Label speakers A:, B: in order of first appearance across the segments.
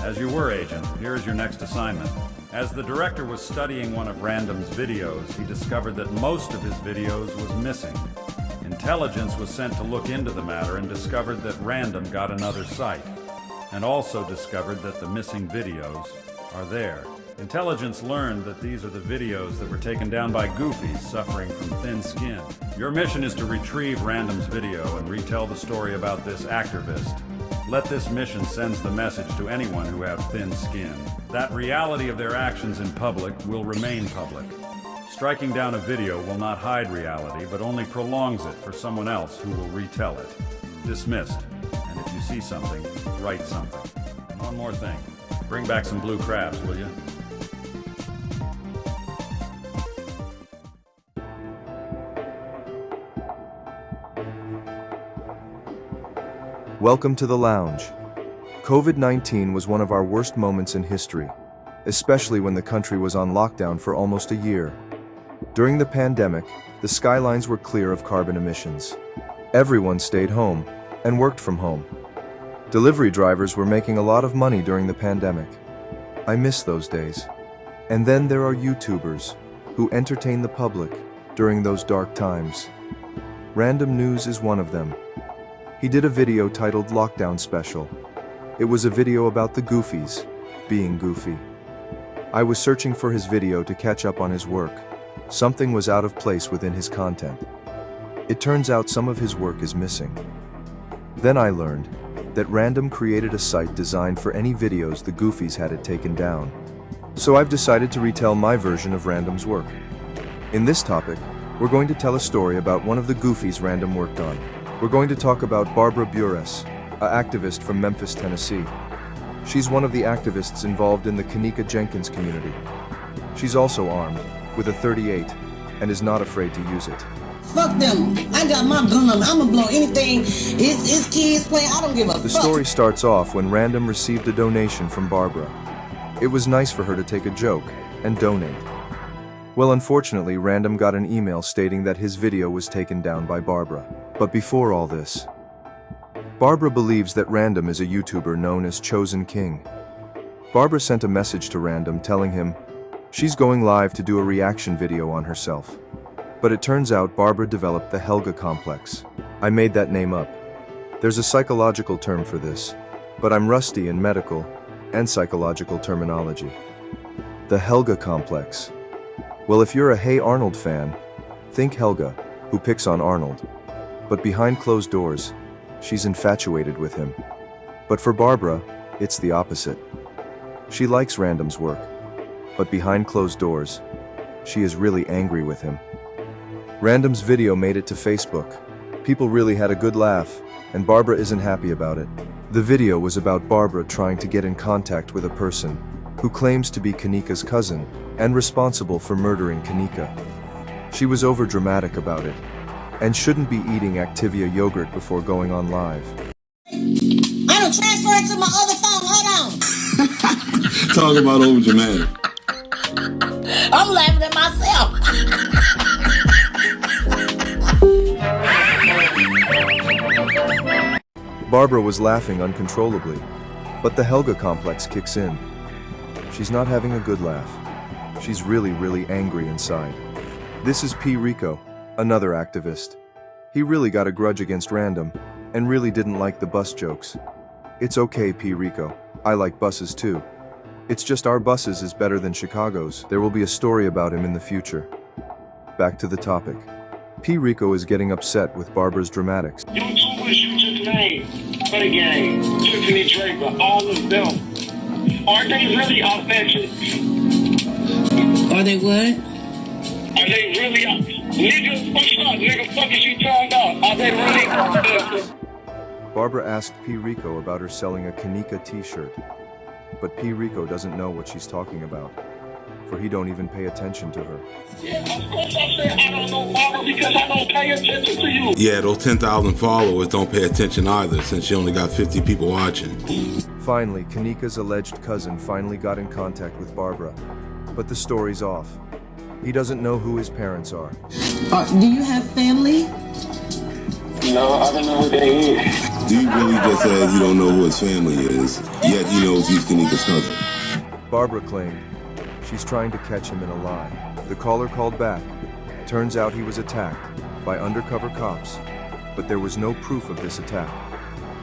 A: As you were, Agent, here's your next assignment. As the director was studying one of Random's videos, he discovered that most of his videos was missing. Intelligence was sent to look into the matter and discovered that Random got another site, and also discovered that the missing videos are there. Intelligence learned that these are the videos that were taken down by goofies suffering from thin skin. Your mission is to retrieve Random's video and retell the story about this activist. Let this mission send the message to anyone who have thin skin. That reality of their actions in public will remain public. Striking down a video will not hide reality, but only prolongs it for someone else who will retell it. Dismissed. And if you see something, write something. And one more thing. Bring back some blue crabs, will you?
B: Welcome to the lounge. COVID-19 was one of our worst moments in history, especially when the country was on lockdown for almost a year. During the pandemic, the skylines were clear of carbon emissions. Everyone stayed home and worked from home. Delivery drivers were making a lot of money during the pandemic. I miss those days. And then there are YouTubers who entertain the public during those dark times. Random News is one of them. He did a video titled Lockdown Special. It was a video about the goofies being goofy. I was searching for his video to catch up on his work. Something was out of place within his content. It turns out some of his work is missing. Then I learned that Random created a site designed for any videos the goofies had it taken down. So I've decided to retell my version of Random's work. In this topic, we're going to tell a story about one of the goofies Random worked on. We're going to talk about Barbara Bures, an activist from Memphis, Tennessee. She's one of the activists involved in the Kanika Jenkins community. She's also armed, with a .38, and is not afraid to use it.
C: Fuck them. I got my gun on. I'ma blow anything. It's kids playing. I don't give a fuck.
B: The story starts off when Random received a donation from Barbara. It was nice for her to take a joke and donate. Well, unfortunately, Random got an email stating that his video was taken down by Barbara. But before all this, Barbara believes that Random is a YouTuber known as Chosen King. Barbara sent a message to Random telling him she's going live to do a reaction video on herself. But it turns out Barbara developed the Helga Complex. I made that name up. There's a psychological term for this, but I'm rusty in medical and psychological terminology. The Helga Complex. Well, if you're a Hey Arnold fan, think Helga, who picks on Arnold. But behind closed doors, she's infatuated with him. But for Barbara, it's the opposite. She likes Random's work, but behind closed doors, she is really angry with him. Random's video made it to Facebook. People really had a good laugh, and Barbara isn't happy about it. The video was about Barbara trying to get in contact with a person who claims to be Kanika's cousin and responsible for murdering Kanika. She was overdramatic about it, and shouldn't be eating Activia yogurt before going on live.
C: I don't transfer it to my other phone. Hold on.
D: Talk about overdramatic.
C: I'm laughing at myself.
B: Barbara was laughing uncontrollably, but the Helga Complex kicks in. She's not having a good laugh. She's really angry inside. This is P. Rico, another activist. He really got a grudge against Random, and really didn't like the bus jokes. It's okay, P. Rico. I like buses too. It's just our buses is better than Chicago's. There will be a story about him in the future. Back to the topic. P. Rico is getting upset with Barbara's dramatics.
E: YouTubers you just named, Play Game, Tiffany Draper, all of them. Are they really authentic?
C: Are they what?
E: Are they really nigga? What's up, nigga? Fuck is you talking about? Are they really authentic?
B: Barbara asked P. Rico about her selling a Kanika t-shirt, but P. Rico doesn't know what she's talking about, for he don't even pay attention to her.
E: Yeah, of course I said I don't know Barbara because I don't pay attention to you.
D: Yeah, those 10,000 followers don't pay attention either, since you only got 50 people watching.
B: Finally, Kanika's alleged cousin finally got in contact with Barbara, but the story's off. He doesn't know who his parents are.
C: Do you have family?
E: No, I don't know who they is.
D: Do you really just says you don't know who his family is, yet he knows he's Kanika's cousin.
B: Barbara claimed she's trying to catch him in a lie. The caller called back. Turns out he was attacked by undercover cops, but there was no proof of this attack.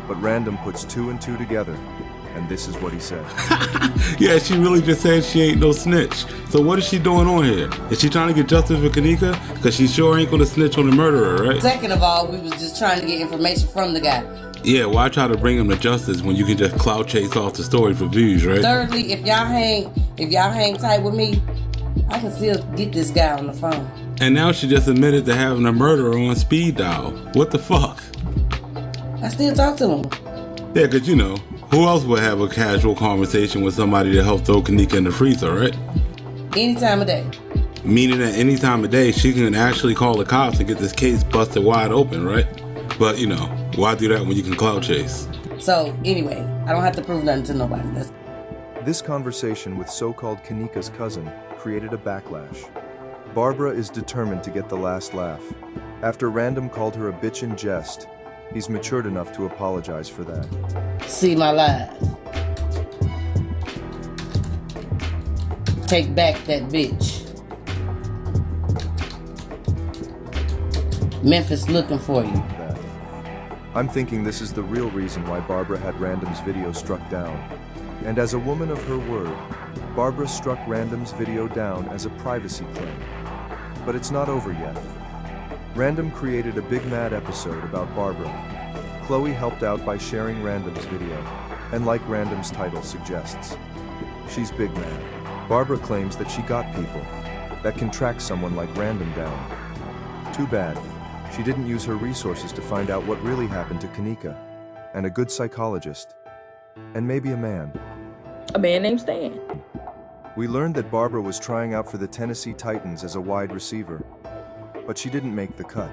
B: But Random puts 2 and 2 together, and this is what he said.
D: Yeah, she really just said she ain't no snitch. So what is she doing on here? Is she trying to get justice for Kanika? Because she sure ain't gonna snitch on the murderer, right?
C: Second of all, we was just trying to get information from the guy.
D: Yeah, why try to bring him to justice when you can just clout chase off the story for views, right?
C: Thirdly, if y'all hang tight with me, I can still get this guy on the phone.
D: And now she just admitted to having a murderer on speed dial. What the fuck?
C: I still talk to him.
D: Yeah, because you know, who else would have a casual conversation with somebody to help throw Kanika in the freezer, right?
C: Any time of day.
D: Meaning that any time of day, she can actually call the cops and get this case busted wide open, right? But, you know, why do that when you can clout chase?
C: So, anyway, I don't have to prove nothing to nobody.
B: This conversation with so-called Kanika's cousin created a backlash. Barbara is determined to get the last laugh. After Random called her a bitch in jest, he's matured enough to apologize for that.
C: See my lies. Take back that bitch. Memphis looking for you.
B: I'm thinking this is the real reason why Barbara had Random's video struck down. And as a woman of her word, Barbara struck Random's video down as a privacy claim. But it's not over yet. Random created a big mad episode about Barbara. Chloe helped out by sharing Random's video, and like Random's title suggests, she's big mad. Barbara claims that she got people that can track someone like Random down. Too bad, she didn't use her resources to find out what really happened to Kanika, and a good psychologist, and maybe a man.
F: A man named Stan.
B: We learned that Barbara was trying out for the Tennessee Titans as a wide receiver, but she didn't make the cut.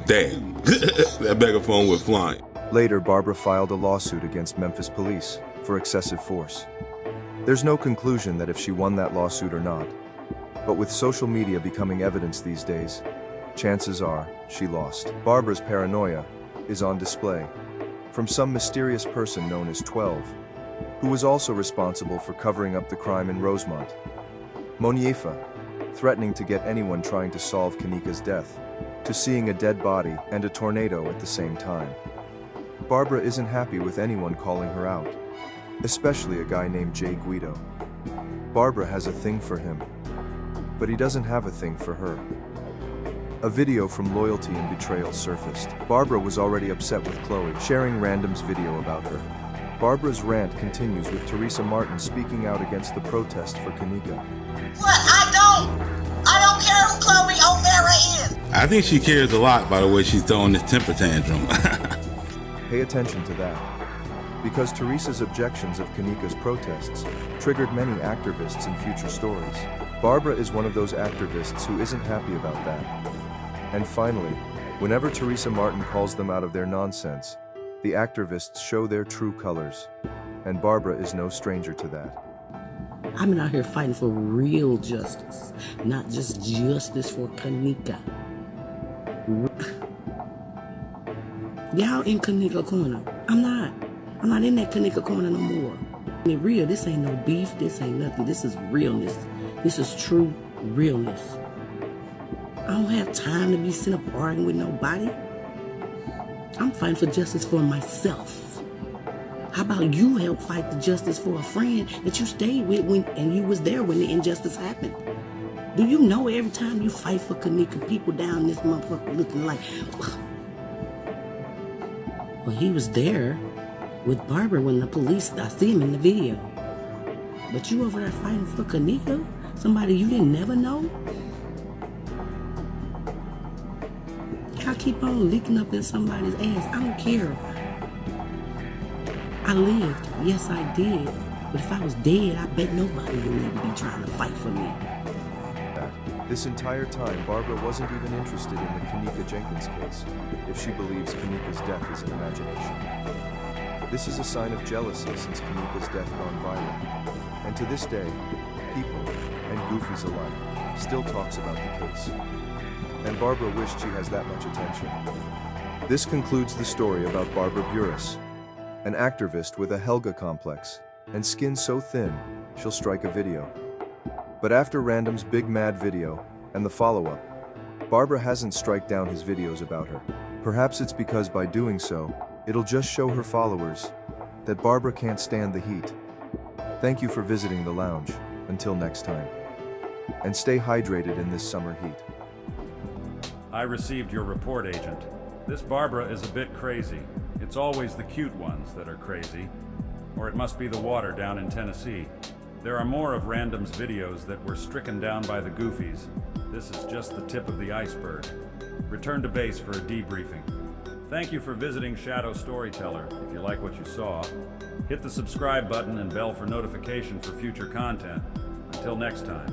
D: Damn, that megaphone was flying.
B: Later, Barbara filed a lawsuit against Memphis police for excessive force. There's no conclusion that if she won that lawsuit or not, but with social media becoming evidence these days, chances are she lost. Barbara's paranoia is on display from some mysterious person known as 12, who was also responsible for covering up the crime in Rosemont. Moniefa, threatening to get anyone trying to solve Kanika's death, to seeing a dead body and a tornado at the same time. Barbara isn't happy with anyone calling her out, especially a guy named Jay Guido. Barbara has a thing for him, but he doesn't have a thing for her. A video from Loyalty and Betrayal surfaced. Barbara was already upset with Chloe, sharing Random's video about her. Barbara's rant continues with Teresa Martin speaking out against the protest for Kanika.
G: What? I don't care who Chloe O'Mara is.
D: I think she cares a lot by the way she's throwing this temper tantrum.
B: Pay attention to that, because Teresa's objections of Kanika's protests triggered many activists in future stories. Barbara is one of those activists who isn't happy about that. And finally, whenever Teresa Martin calls them out of their nonsense, the activists show their true colors, and Barbara is no stranger to that.
H: I've been out here fighting for real justice, not just justice for Kanika. Y'all in Kanika corner. I'm not in that Kanika corner no more. I mean, real, this ain't no beef, this ain't nothing. This is realness. This is true realness. I don't have time to be sitting up arguing with nobody. I'm fighting for justice for myself. How about you help fight the justice for a friend that you stayed with and you was there when the injustice happened? Do you know every time you fight for Kanika, people down this motherfucker looking like, well, he was there with Barbara when the police, I see him in the video. But you over there fighting for Kanika? Somebody you didn't never know? Y'all keep on leaking up in somebody's ass. I don't care. I lived. Yes, I did. But if I was dead, I bet nobody would ever be trying to fight for me.
B: This entire time, Barbara wasn't even interested in the Kanika Jenkins case, if she believes Kanika's death is an imagination. This is a sign of jealousy since Kanika's death gone viral. And to this day, people, and goofies alike, still talks about the case. and Barbara wished she has that much attention. This concludes the story about Barbara Burris, an activist with a Helga Complex, and skin so thin, she'll strike a video. But after Random's big mad video, and the follow-up, Barbara hasn't strike down his videos about her. Perhaps it's because by doing so, it'll just show her followers that Barbara can't stand the heat. Thank you for visiting the lounge. Until next time. And stay hydrated in this summer heat.
A: I received your report, Agent. This Barbara is a bit crazy. It's always the cute ones that are crazy. Or it must be the water down in Tennessee. There are more of Random's videos that were stricken down by the goofies. This is just the tip of the iceberg. Return to base for a debriefing. Thank you for visiting Shadow Storyteller. If you like what you saw, hit the subscribe button and bell for notification for future content. Until next time.